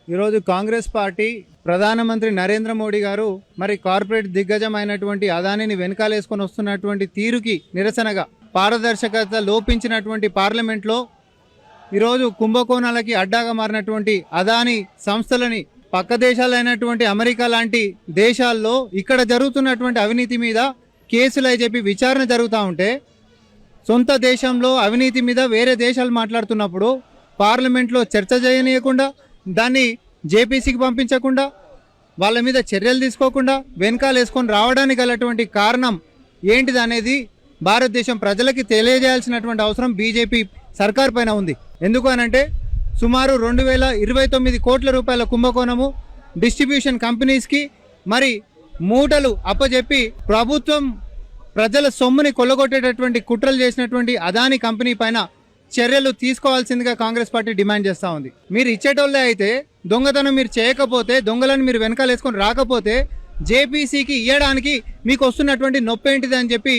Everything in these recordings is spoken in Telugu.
ఈరోజు కాంగ్రెస్ పార్టీ ప్రధానమంత్రి నరేంద్ర మోడీ గారు మరి కార్పొరేట్ దిగ్గజమైనటువంటి అదానిని వెనకాలేసుకొని వస్తున్నటువంటి తీరుకి నిరసనగా పారదర్శకత లోపించినటువంటి పార్లమెంట్లో ఈరోజు కుంభకోణాలకి అడ్డాగా మారినటువంటి అదాని సంస్థలని పక్క దేశాలైనటువంటి అమెరికా లాంటి దేశాల్లో ఇక్కడ జరుగుతున్నటువంటి అవినీతి మీద కేసులు అని చెప్పి విచారణ జరుగుతూ ఉంటే సొంత దేశంలో అవినీతి మీద వేరే దేశాలు మాట్లాడుతున్నప్పుడు పార్లమెంట్లో చర్చ చేయనీయకుండా దాన్ని జేపీసీకి పంపించకుండా వాళ్ళ మీద చర్యలు తీసుకోకుండా వెనకాల వేసుకొని రావడానికి గలటువంటి కారణం ఏంటిది అనేది భారతదేశం ప్రజలకి తెలియజేయాల్సినటువంటి అవసరం బీజేపీ సర్కార్ పైన ఉంది. ఎందుకు అనంటే సుమారు 2029 కోట్ల రూపాయల కుంభకోణము డిస్ట్రిబ్యూషన్ కంపెనీస్కి మరి మూటలు అప్పజెప్పి ప్రభుత్వం ప్రజల సొమ్ముని కొల్లగొట్టేటటువంటి కుట్రలు చేసినటువంటి అదాని కంపెనీ పైన చర్యలు తీసుకోవాల్సిందిగా కాంగ్రెస్ పార్టీ డిమాండ్ చేస్తూ ఉంది. మీరు ఇచ్చేటోళ్ళే అయితే దొంగతనం మీరు చేయకపోతే, దొంగలను మీరు వెనకాల వేసుకొని రాకపోతే జేపీసీకి ఇవ్వడానికి మీకు వస్తున్నటువంటి నొప్పి ఏంటిది అని చెప్పి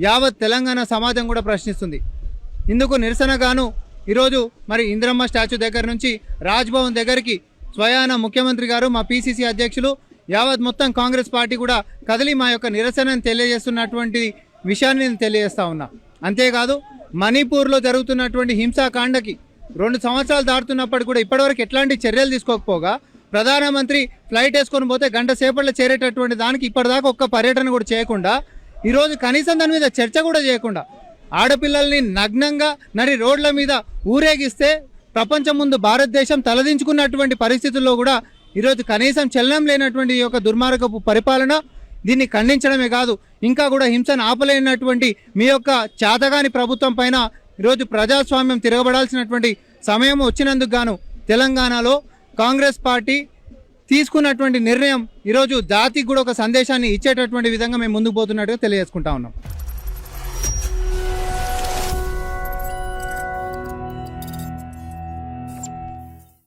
యావత్ తెలంగాణ సమాజం కూడా ప్రశ్నిస్తుంది. ఇందుకు నిరసనగాను ఈరోజు మరి ఇందిరమ్మ స్టాచ్యూ దగ్గర నుంచి రాజ్భవన్ దగ్గరికి స్వయాన ముఖ్యమంత్రి గారు, మా పీసీసీ అధ్యక్షులు, యావత్ మొత్తం కాంగ్రెస్ పార్టీ కూడా కదిలి మా యొక్క నిరసనను తెలియజేస్తున్నటువంటి విషయాన్ని నేను తెలియజేస్తా ఉన్నా. అంతేకాదు మణిపూర్లో జరుగుతున్నటువంటి హింసాకాండకి 2 సంవత్సరాలు దాటుతున్నప్పటికీ కూడా ఇప్పటివరకు ఎట్లాంటి చర్యలు తీసుకోకపోగా ప్రధానమంత్రి ఫ్లైట్ వేసుకొని పోతే గంట సేపట్లో చేరేటటువంటి దానికి ఇప్పటిదాకా ఒక్క పర్యటన కూడా చేయకుండా ఈరోజు కనీసం దాని మీద చర్చ కూడా చేయకుండా ఆడపిల్లల్ని నగ్నంగా రోడ్ల మీద ఊరేగిస్తే ప్రపంచం ముందు భారతదేశం తలదించుకున్నటువంటి పరిస్థితుల్లో కూడా ఈరోజు కనీసం చలనం లేనటువంటి ఈ యొక్క దుర్మార్గపు పరిపాలన, దీన్ని ఖండించడమే కాదు ఇంకా కూడా హింసను ఆపలేనటువంటి మీ యొక్క చాతగాని ప్రభుత్వం పైన ఈరోజు ప్రజాస్వామ్యం తిరగబడాల్సినటువంటి సమయం వచ్చినందుకు గాను తెలంగాణలో కాంగ్రెస్ పార్టీ తీసుకున్నటువంటి నిర్ణయం ఈరోజు జాతికి కూడా ఒక సందేశాన్ని ఇచ్చేటటువంటి విధంగా మేము ముందుకు పోతున్నట్టుగా తెలియజేసుకుంటా ఉన్నాం.